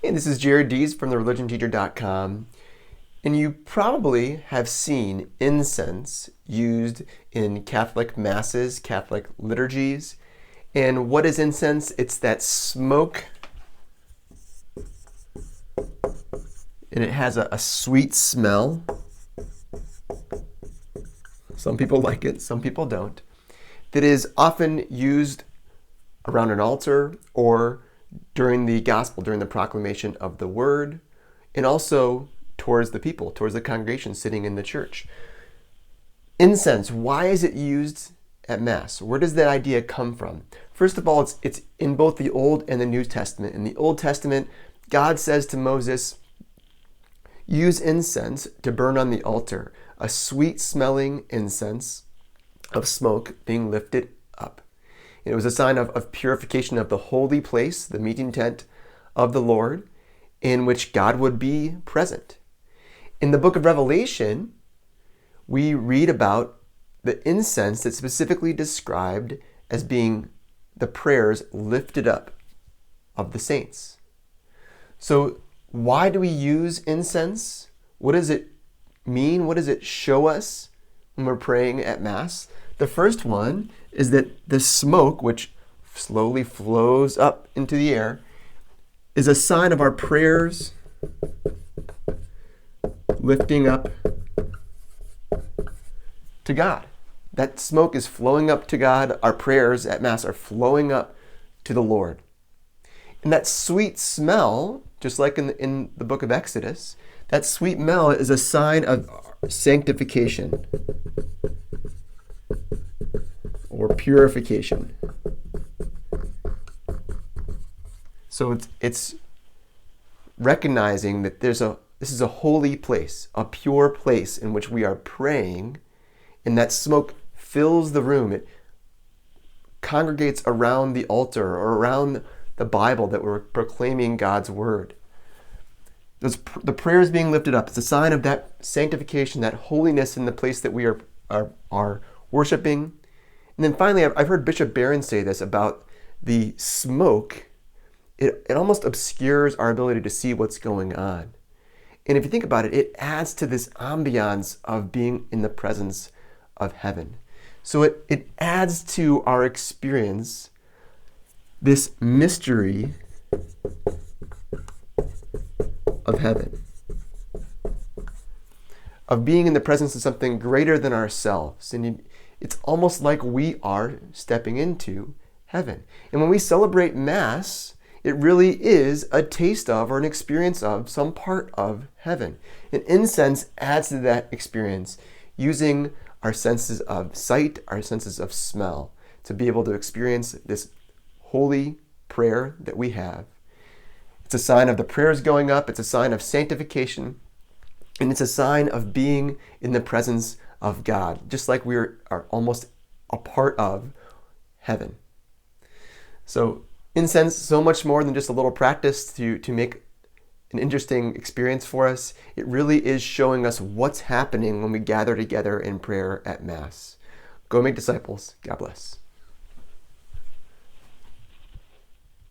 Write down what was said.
Hey, this is Jared Dees from thereligionteacher.com, and you probably have seen incense used in Catholic masses, Catholic liturgies. And what is incense? It's that smoke, and it has a sweet smell. Some people like it, some people don't. That is often used around an altar or during the gospel, during the proclamation of the word, and also towards the people, towards the congregation sitting in the church. Incense, why is it used at Mass? Where does that idea come from? First of all, it's in both the Old and the New Testament. In the Old Testament, God says to Moses, use incense to burn on the altar, a sweet-smelling incense of smoke being lifted up. It was a sign of purification of the holy place, the meeting tent of the Lord, in which God would be present. In the book of Revelation, we read about the incense that's specifically described as being the prayers lifted up of the saints. So why do we use incense? What does it mean? What does it show us when we're praying at Mass? The first one is that the smoke, which slowly flows up into the air, is a sign of our prayers lifting up to God. That smoke is flowing up to God. Our prayers at Mass are flowing up to the Lord. And that sweet smell, just like in the book of Exodus, that sweet smell is a sign of sanctification or purification. So it's recognizing that this is a holy place, a pure place in which we are praying, and that smoke fills the room. It congregates around the altar or around the Bible that we're proclaiming God's word. The prayers being lifted up, it's a sign of that sanctification, that holiness in the place that we are worshiping. And then finally, I've heard Bishop Barron say this about the smoke. It almost obscures our ability to see what's going on. And if you think about it, it adds to this ambiance of being in the presence of heaven. So it adds to our experience this mystery of heaven, of being in the presence of something greater than ourselves. And it's almost like we are stepping into heaven. And when we celebrate Mass, it really is a taste of or an experience of some part of heaven. And incense adds to that experience, using our senses of sight, our senses of smell, to be able to experience this holy prayer that we have. It's a sign of the prayers going up, it's a sign of sanctification, and it's a sign of being in the presence of God, just like we are almost a part of heaven. So incense, so much more than just a little practice to make an interesting experience for us. It really is showing us what's happening when we gather together in prayer at Mass. Go make disciples. God bless.